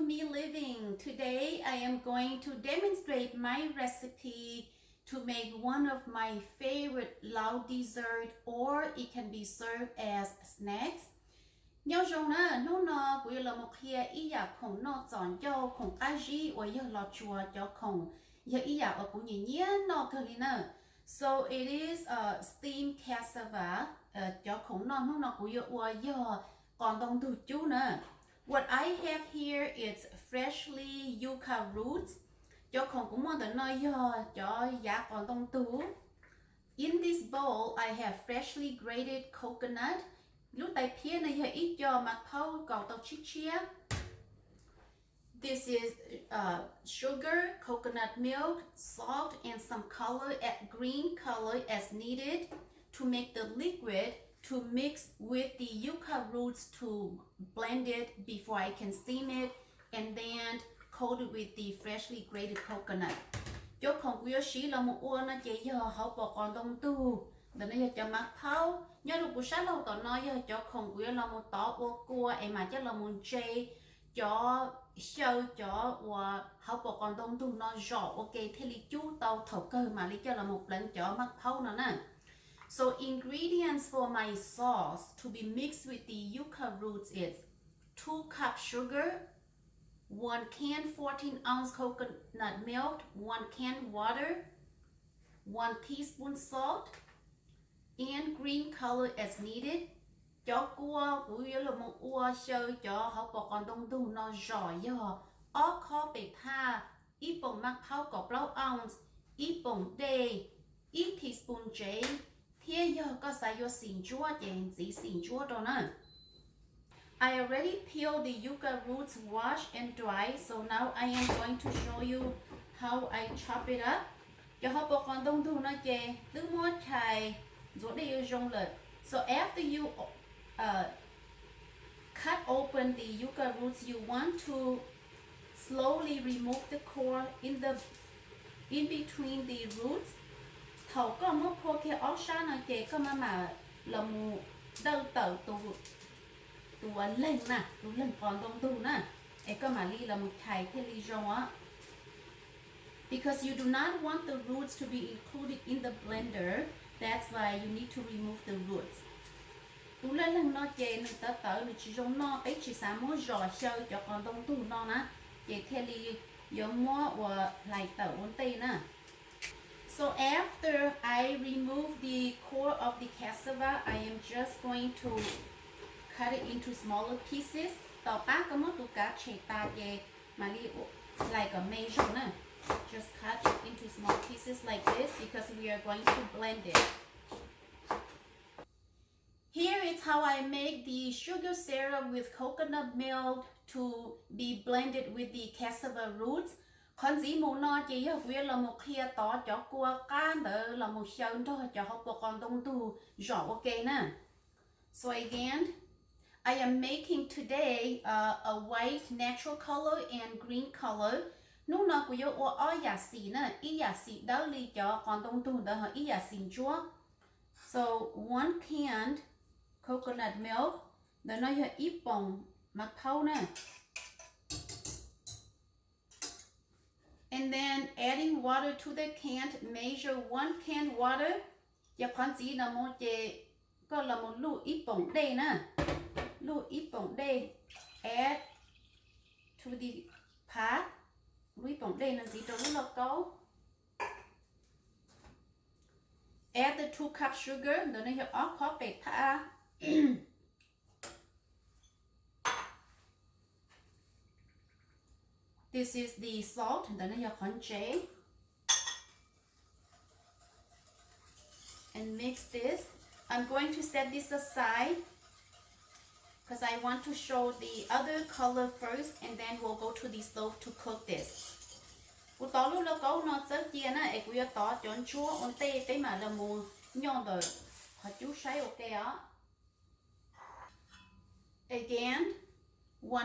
me living. Today I am going to demonstrate my recipe to make one of my favorite lao dessert, or it can be served as snacks. Nhớ rằng nó của là một kia ý giả khổng nó chọn cho khổng cá gì và giờ lọt chùa cho khổng giờ ý giả ở cũng nhẹ nó cơ li nè. So it is a steamed cassava cho khổng nó của giờ còn đông từ chú nè. What I have here is freshly yucca roots. Cho khổng cũng mong tới nơi giờ cho giá còn đông từ. In this bowl, I have freshly grated coconut. Lúc tay phía này hơi ít cho mặt thâu cầu tàu chích chia. This is sugar, coconut milk, salt, and some color, green color as needed to make the liquid to mix with the yucca roots to blend it before I can steam it, and then coat it with the freshly grated coconut. Cho không quý sĩ là một uống nó chỉ giờ họ bỏ con đông tu. Để nó cho mặt thâu. Nhớ được của sát lâu tao nói cho không quý là một tỏ ô cua em mà chắc là một chê cho sâu cho và họ bỏ con đông tu nó rõ ok thế lý chú tao thầu cơ mà lý cho là một lần cho mặt thâu nữa nè. So ingredients for my sauce to be mixed with the yucca roots is 2 cups sugar, 1 can 14-ounce coconut milk, 1 can water, 1 teaspoon salt, and green color as needed. Cho cua của yếu là một ua sơ cho họ bỏ con đông tu nó rõ giờ. Ó khó bể tha, ít bổng mắc thao cọp lâu ounce, ít bổng đề, ít teaspoon chế. Here you có xài vô xỉn chúa chèn chỉ xỉn chúa đó nè. I already peeled the yucca roots, washed and dry, so now I am going to show you how I chop it up. Cho họ bỏ con đông thu nó chè, tứ mua chài, rồi đây yêu rong lợt. So after you cut open the yucca roots, you want to slowly remove the core in between the roots. Thầu có một cô kia ốc xa nó chè có mà là một đâu tàu tù lên nè, tù lên còn đông tù nè. Ê có mà ly là một thầy thế ly rong á. Because you do not want the roots to be included in the blender, that's why you need to remove the roots. Tù lên nó chè nó tớ nó chỉ rong nó ấy chỉ xả mua rõ sâu cho còn đông tù nó nè. Chè thế ly giống mua và lại tớ ổn tì nè. So after I remove the core of the cassava, I am just going to cut it into smaller pieces. Tao bác có một tụ cá chế ta về mà đi like a measure nè. Just cut it into small pieces like this because we are going to blend it. Here is how I make the sugar syrup with coconut milk to be blended with the cassava roots. Con gì mù nó chỉ là quý là một khía tỏ cho cua cá đỡ là một sơn thôi cho họ bỏ con đông tu rõ ok nè. So again, I am making today a white natural color and green color. Nú nó của yo o ya xì nè, ý ya xì đỡ li cho con đông tu đỡ họ ý ya xì chúa. So 1 can coconut milk, đỡ nó yo ít bông mặc thâu nè. And then adding water to the can, measure 1 can water. Giờ con gì là một chè, có là một lụ ít bổng đây nè. Lụ ít bổng đây. Add to the pot. Lụ ít bổng đây là gì đó là câu. Add the 2 cups sugar. Đó là ớt khó bể tha. This is the salt, then I have and mix this. I'm going to set this aside because I want to show the other color first, and then we'll go to the stove to cook this. Cú tỏ lúc là câu nó rất chia nè, ai cũng tỏ chọn chúa ổn tê cái mà là mù nhon đời, họ chú say ok á. Again. 1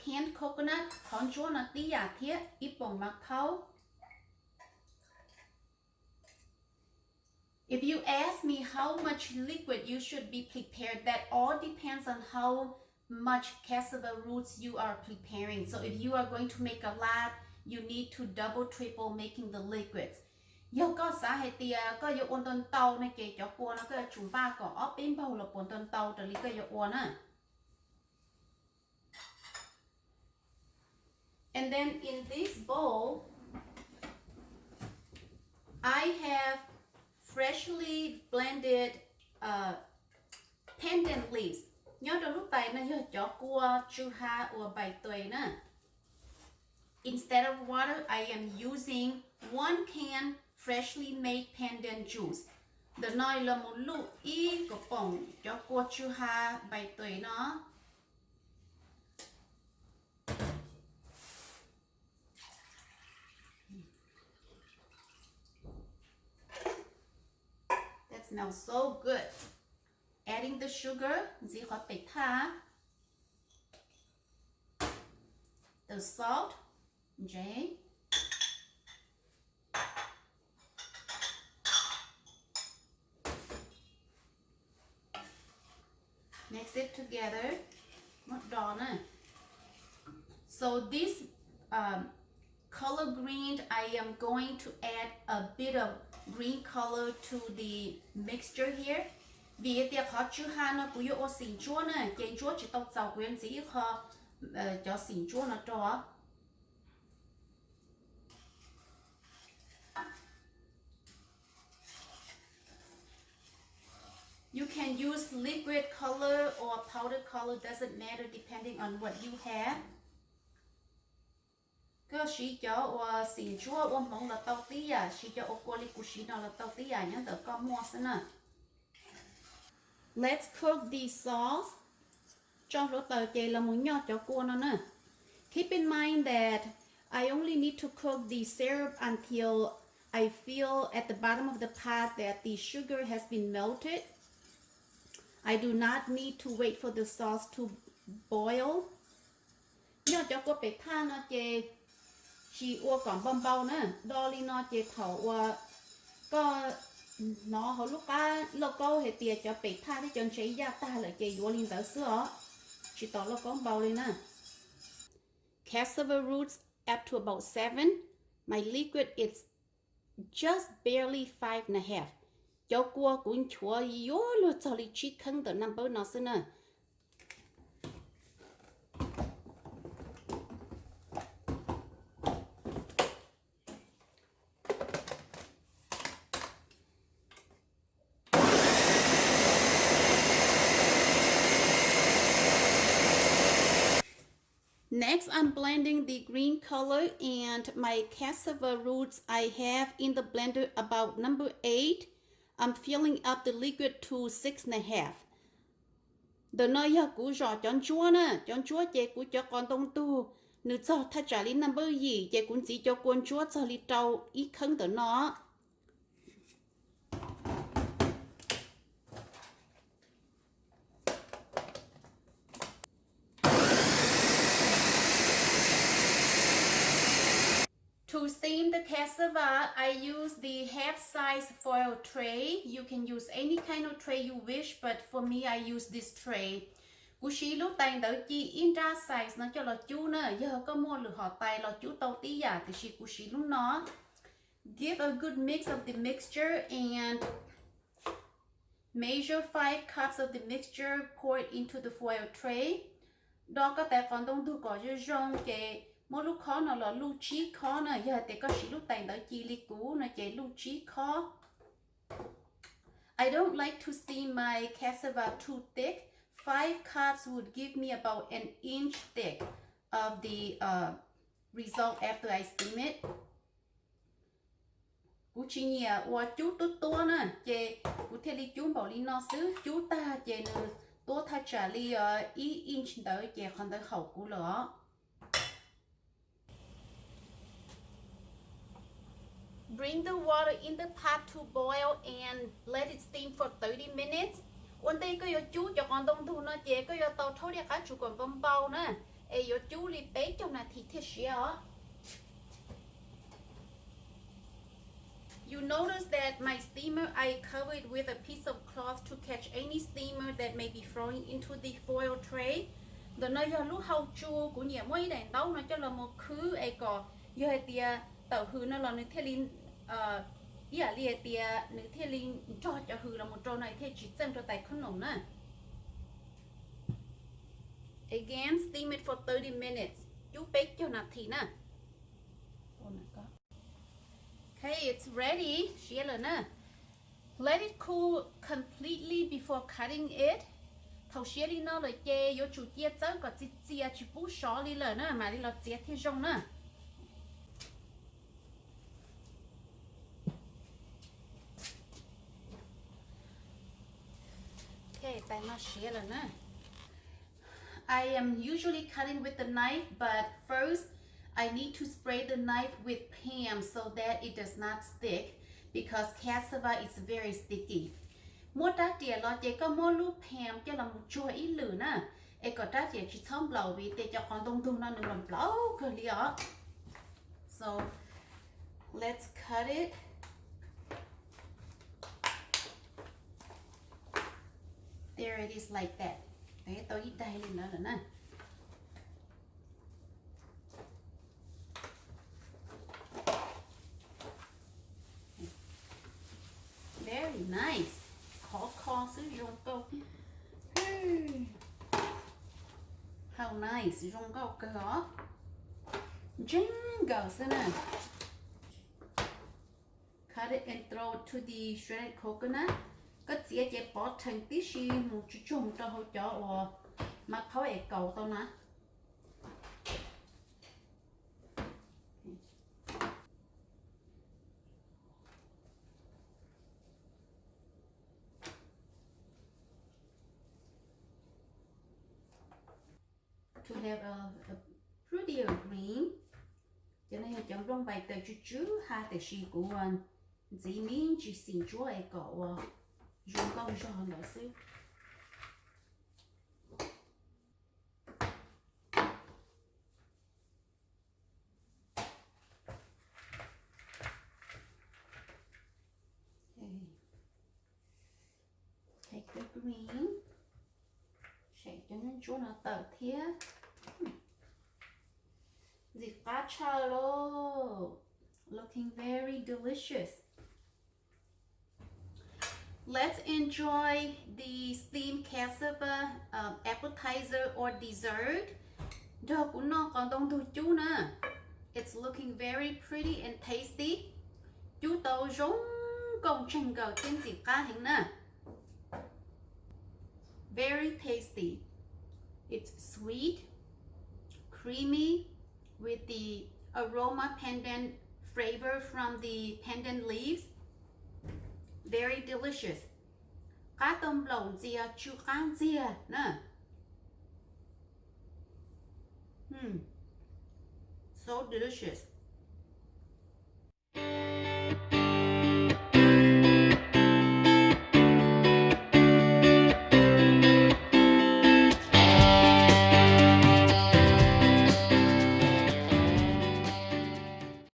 can coconut, con chúa nó tí giả thiết, ít bổng mặc thâu. If you ask me how much liquid you should be prepared, that all depends on how much cassava roots you are preparing. So if you are going to make a lot, you need to double triple making the liquids. Yo có xã hệ tia có yo ôn tân tàu này kể cho cô nó cái chúng ba có ốp bên bầu là ôn tân tàu trở lý cái yo ôn á. And then in this bowl, I have freshly blended pandan leaves. Nhớ trong lúc tay nó cho cua Qhia or bài tuệ nè. Instead of water, I am using 1 can freshly made pandan juice. Đợt này là một lụ y của bông cho cua Qhia bài tuệ nó. That smells so good. Adding the sugar, gì có bể tha. The salt, okay. Mix it together. So this color green, I am going to add a bit of green color to the mixture here. Vì tiệc họ chưa ha nó cũng có xỉn chua nè, chén chua chỉ tao giàu quyến gì họ cho xỉn chua nó cho. You can use liquid color or powder color, doesn't matter depending on what you have. Cái xí cho xỉn chua mong là tao tí à, xí cho ô li của xí nó là tao tí à nhớ tao có mua xem nè. Let's cook the sauce. Cho rốt tờ chè là muốn nhọt cho cua nó nè. Keep in mind that I only need to cook the syrup until I feel at the bottom of the pot that the sugar has been melted. I do not need to wait for the sauce to boil. Nhọt cho cua bể tha nó chè chỉ ua còn bông bao nè. Đo li nó chè thầu có nó họ lúc cá lô câu hệ tiệt cho bể tha thì chân cháy ra ta là chạy vô lên tới sữa chỉ tỏ lô con bao lên nè. Cassava roots up to about 7. My liquid is just barely 5.5. Cho cua cũng chúa yếu luôn cho li chicken the number nó xin nè. Next, I'm blending the green color and my cassava roots I have in the blender about number 8. I'm filling up the liquid to 6.5. The nơi của giò chọn chúa nè, chọn chúa chè của cho con tông tu. Nữ cho thay trả lý number gì, chè cũng chỉ cho con chúa cho lý trâu ít khấn tờ nó. To steam the cassava, I use the half-size foil tray. You can use any kind of tray you wish, but for me, I use this tray. Cú xí lúc tay đỡ chi in ra size nó cho là chú nè, giờ có mua lửa họ tay là chú tàu tí giả thì xí cú xí lúc nó. Give a good mix of the mixture and measure 5 cups of the mixture, pour it into the foil tray. Đó có thể còn đông thu có cho rong kề. Mỗi lúc khó nó là lưu trí khó nè, giờ thì có chỉ lúc tay đỡ chi li cú nó chạy lưu trí khó. I don't like to steam my cassava too thick. 5 cups would give me about an inch thick of the result after I steam it. Cú chỉ nhờ và chú tốt nè, chè cú theo li chú bảo li nó xứ chú ta chè nè tốt thay trả li inch đỡ chè còn đỡ hậu cú lửa. Bring the water in the pot to boil and let it steam for 30 minutes. One day có yo chú cho con đông thu nó chè có yo tàu thâu đi cá chú còn bông bao nè. Ê yo chú li bé trong này thì thiết xíu. You notice that my steamer I covered with a piece of cloth to catch any steamer that may be flowing into the foil tray. rồi nó do lúc hậu chua của nhà mấy đèn đâu nó cho là một khứ ai có giờ tia tàu hư nó là nước thiên linh giờ lia tia nước thiên linh cho hư là một trâu này thì chỉ xem cho tay khôn nồng nè. Again, steam it for 30 minutes. You bake cho nạp thì nè. Okay, it's ready. Share rồi nè. Let it cool completely before cutting it. Thầu share đi nó rồi chê yo chủ chia tới có chia chỉ bút xó đi rồi nè mà đi lọt chia thì rong nè. Okay, tay nó share rồi nè. I am usually cutting with the knife, but first I need to spray the knife with Pam so that it does not stick because cassava is very sticky. Mua trái tỉa lo chỉ có mua lúc Pam cho làm một chua ít lửa nè. Em có trái tỉa chỉ xong lâu vì để cho con tung tung nó đừng làm lâu cơ li ạ. So let's cut it. There it is like that. Đấy, tôi ít đây lên nữa rồi nè. Very nice. Khó sử dụng câu. How nice dùng câu cơ đó. Jingle xem nè. Cut it and throw it to the shredded coconut. Có chỉ để bỏ thành tí xí một chút chung cho hỗ trợ là mà pháo ấy cầu tao nè. To have a prettier green, cho nên chọn trong bài tờ chú hai tờ xí của anh dĩ miếng chỉ xin chúa ấy cậu dùng câu cho họ nữa xíu. Take the green, shake cho nên chúa nó tờ thiết. The casserole, looking very delicious. Let's enjoy the steamed cassava appetizer or dessert. Đồ của nó còn đông thu chú nè. It's looking very pretty and tasty. Chú tàu giống công trình gầu trên gì cả hình nè. Very tasty. It's sweet, creamy, with the aroma pandan flavor from the pandan leaves. Very delicious. Cá tôm lồng dìa chú cá dìa nè. So delicious.